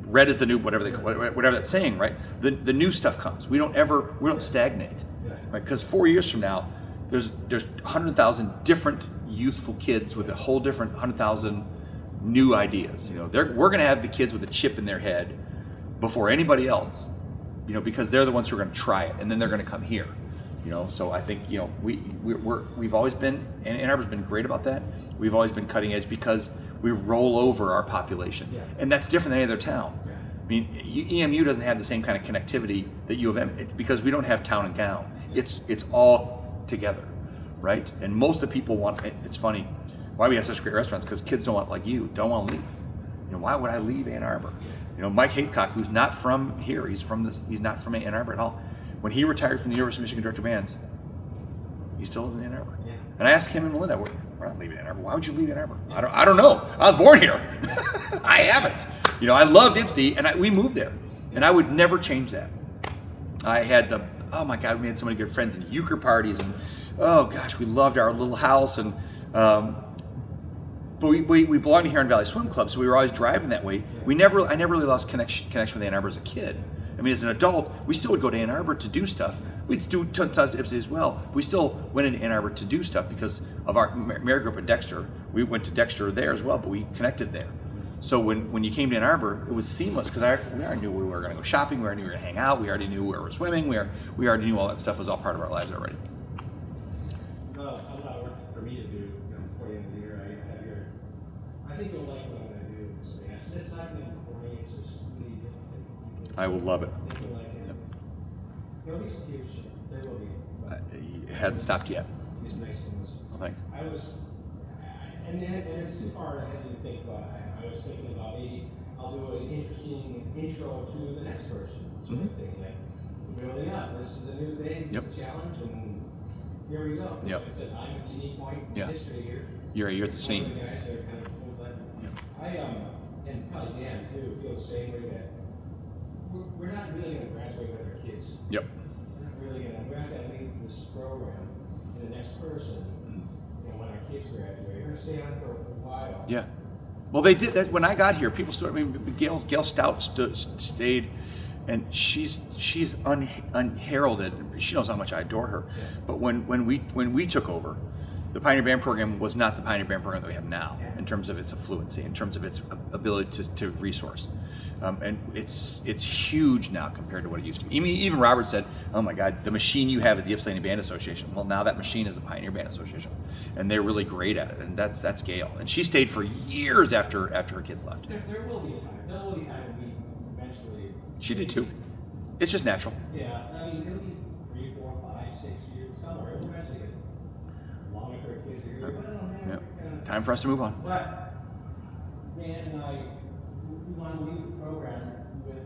Red is the new whatever that's saying, right? The new stuff comes. We don't stagnate, right? Because 4 years from now, there's 100,000 different youthful kids with a whole different 100,000 new ideas. We're going to have the kids with a chip in their head before anybody else, because they're the ones who are going to try it, and then they're going to come here. So I think we've always been, and Ann Arbor's been great about that. We've always been cutting edge because we roll over our population, and that's different than any other town. Yeah. I mean, EMU doesn't have the same kind of connectivity that U of M, because we don't have town and gown. It's all together, right? And most of the people want. It's funny why we have such great restaurants, because kids don't want to leave. Why would I leave Ann Arbor? Mike Haycock, who's not from here, he's not from Ann Arbor at all. When he retired from the University of Michigan Director of Bands, he still lives in Ann Arbor. Yeah. And I asked him and Melinda, we're not leaving Ann Arbor. Why would you leave Ann Arbor? I don't know. I was born here. I haven't. I loved Ipsy, and we moved there. And I would never change that. I had oh my God, we had so many good friends and euchre parties, and oh gosh, we loved our little house. And but we belonged to Huron Valley Swim Club, so we were always driving that way. I never really lost connection with Ann Arbor as a kid. I mean, as an adult, we still would go to Ann Arbor to do stuff. We'd do tons of Ipsy as well. We still went into Ann Arbor to do stuff because of our Mary grew up in Dexter. We went to Dexter there as well, but we connected there. So when you came to Ann Arbor, it was seamless because we already knew we were going to go shopping. We already knew we were going to hang out. We already knew where we were swimming. We already knew all that stuff was all part of our lives already. A lot of work for me to do before the end of the year. I have here. I think you'll like what I'm going to do with this thing. It's not going to be boring. It's just really different. I will love it. I think you'll like it. There'll be some huge shit. There will be. It hasn't stopped yet. These nice ones. Oh, thanks. And it's too far ahead to think about. I was thinking about maybe I'll do an interesting intro to the next person, sort of thing. Like, we're building up. This is the new thing. It's a challenge, and here we go. Yep. Like I said, I'm at the unique point in history here. You're at the scene. One of the guys that are kind of old like and probably Dan too, feel the same way that we're not really going to graduate with our kids. Yep. We're not going to leave this program in the next person. When our kids graduate, we're going to stay on for a while. Yeah. Well, they did that when I got here. People started. I mean, Gail Stout stayed, and she's unheralded. She knows how much I adore her. Yeah. But when we took over, the Pioneer Band program was not the Pioneer Band program that we have now in terms of its affluency, in terms of its ability to resource. And it's huge now compared to what it used to be. Even Robert said, "Oh my God, the machine you have at the Ypsilanti Band Association." Well, now that machine is the Pioneer Band Association, and they're really great at it. And that's Gail, and she stayed for years after her kids left. There will be a time. There will be a time when we eventually. She did too. It's just natural. Yeah, I mean, it'll be 3, 4, 5, 6 years somewhere. It'll eventually get long after our kids are here. But I don't know. Yeah. Time for us to move on. But Dan and I, we want to leave the program with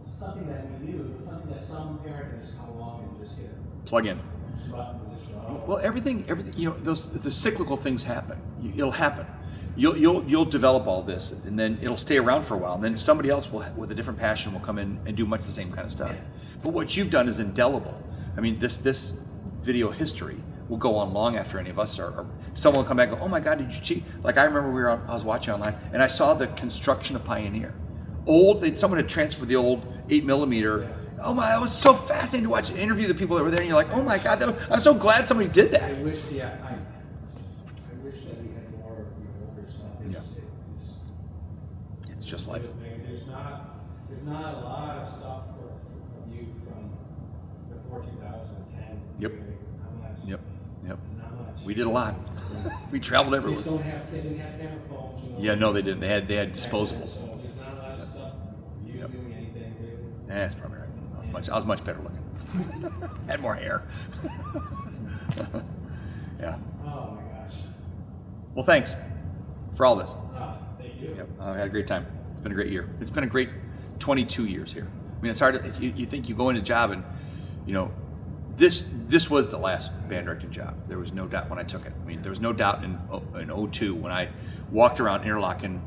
something that we knew, something that some parent can just come along and just hit a plug in. button and just well, everything. The cyclical things happen. It'll happen. You'll develop all this, and then it'll stay around for a while, and then somebody else with a different passion will come in and do much the same kind of stuff. Yeah. But what you've done is indelible. I mean, this video history will go on long after any of us are. Someone will come back and go, "Oh my God, did you cheat?" Like I remember I was watching online, and I saw the construction of Pioneer. Someone had transferred the old 8mm. Yeah. Oh my! It was so fascinating to watch and interview the people that were there, and you're like, "Oh my God!" I'm so glad somebody did that. I wish that we had more of the older stuff. It's just life. There's not a lot of stuff for you from before 2010. Yep. Really, not much. Yep. Not much. We did a lot. We traveled everywhere. They didn't have camera phones. Yeah, no, they didn't. They had disposables. So there's not a lot of stuff. You doing anything really? That's probably right. I was much better looking. Had more hair. Yeah. Oh my gosh. Well, thanks for all this. Thank you. Yep. I had a great time. It's been a great year. It's been a great 22 years here. I mean, it's hard to, you think you go into a job and, you know, this was the last band directing job. There was no doubt when I took it. I mean, there was no doubt in 02 when I walked around Interlaken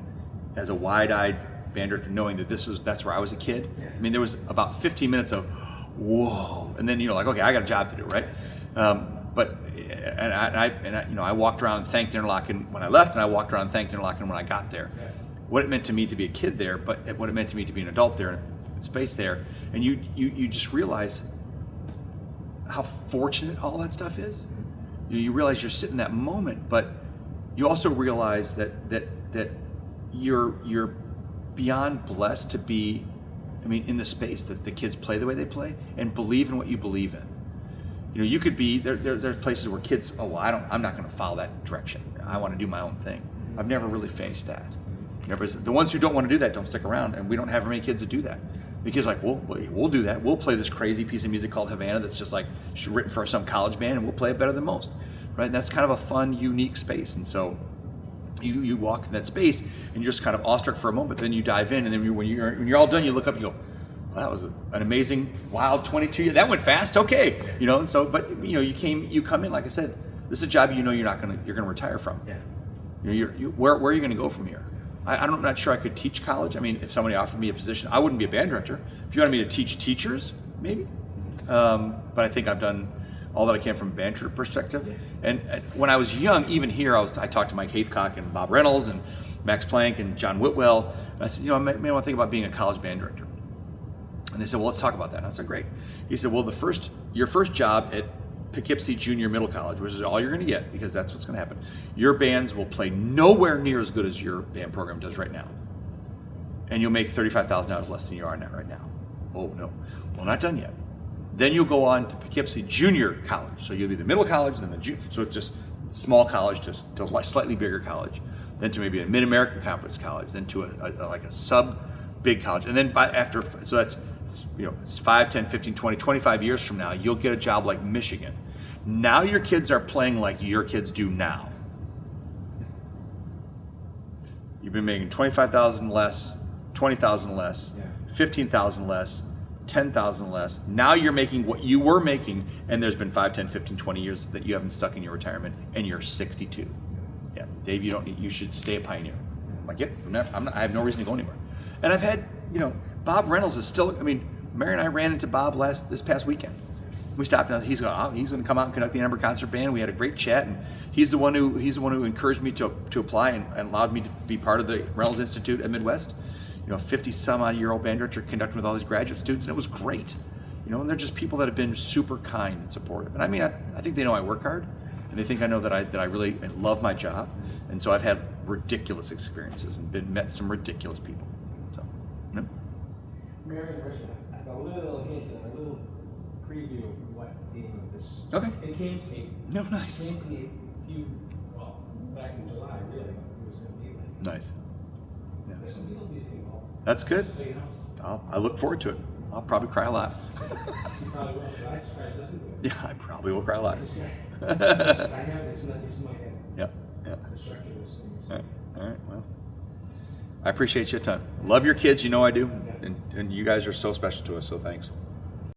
as a wide-eyed band director, knowing that that's where I was a kid. I mean, there was about 15 minutes of whoa, and then you're like, okay, I got a job to do, right? I walked around and thanked Interlaken when I left, and I walked around and thanked Interlaken when I got there. What it meant to me to be a kid there, but what it meant to me to be an adult there in space there, and you just realize how fortunate all that stuff is. You realize you're sitting in that moment, but you also realize that you're beyond blessed to be, I mean, in the space that the kids play the way they play and believe in what you believe in. You know, you could be there's places where kids, oh well, I'm not going to follow that direction. I want to do my own thing. I've never really faced that. The ones who don't want to do that don't stick around, and we don't have very many kids that do that. The kids are like, we'll do that. We'll play this crazy piece of music called Havana that's just like written for some college band, and we'll play it better than most, right? And that's kind of a fun, unique space. And so you walk in that space, and you're just kind of awestruck for a moment. Then you dive in, and then when you're all done, you look up and you go, well, that was an amazing, wild 22 years. That went fast. Okay, you know. So, but you know, you come in, like I said, this is a job you're gonna retire from. Yeah. You know, where are you going to go from here? I'm not sure I could teach college. I mean, if somebody offered me a position, I wouldn't be a band director. If you wanted me to teach teachers, maybe. But I think I've done all that I can from a band director perspective. Yeah. And when I was young, even here, I talked to Mike Hathcock and Bob Reynolds and Max Planck and John Whitwell. And I said, you know, I may want to think about being a college band director. And they said, well, let's talk about that. And I said, great. He said, well, your first job at Poughkeepsie Junior Middle College, which is all you're going to get because that's what's going to happen. Your bands will play nowhere near as good as your band program does right now. And you'll make $35,000 less than you are net right now. Oh, no. Well, not done yet. Then you'll go on to Poughkeepsie Junior College. So you'll be the middle college, then the junior. So it's just small college to a slightly bigger college, then to maybe a Mid-American Conference college, then to a sub-big college. And then so that's, you know, it's 5, 10, 15, 20, 25 years from now, you'll get a job like Michigan. Now your kids are playing like your kids do now. You've been making $25,000 less, $20,000 less, $15,000 less, $10,000 less. Now you're making what you were making, and there's been 5, 10, 15, 20 years that you haven't stuck in your retirement, and you're 62. Yeah, Dave, you should stay a pioneer. I'm like, yep, I have no reason to go anywhere. And I've had, you know, Bob Reynolds is still, I mean, Mary and I ran into Bob this past weekend. We stopped and he's going to come out and conduct the Amber Concert Band. We had a great chat, and he's the one who encouraged me to apply and allowed me to be part of the Reynolds Institute at Midwest. You know, 50-some-odd-year-old band director conducting with all these graduate students, and it was great. You know, and they're just people that have been super kind and supportive. And I mean, I think they know I work hard, and they think I know that I really love my job. And so I've had ridiculous experiences and met some ridiculous people. So, you know. Mary, a little hint, a little preview of what the theme of this. Okay. It came to me. No, nice. It came to me back in July, really. It was going to be like. Nice. Yeah. There's some little music involved. That's good. So you know. I look forward to it. I'll probably cry a lot. You probably will. But I just tried to listen to it. Yeah, I probably will cry a lot. I have it. It's in my head. Yep. Yeah. The circulars things. All right. Well, I appreciate you a ton. Love your kids. You know I do. And you guys are so special to us. So thanks.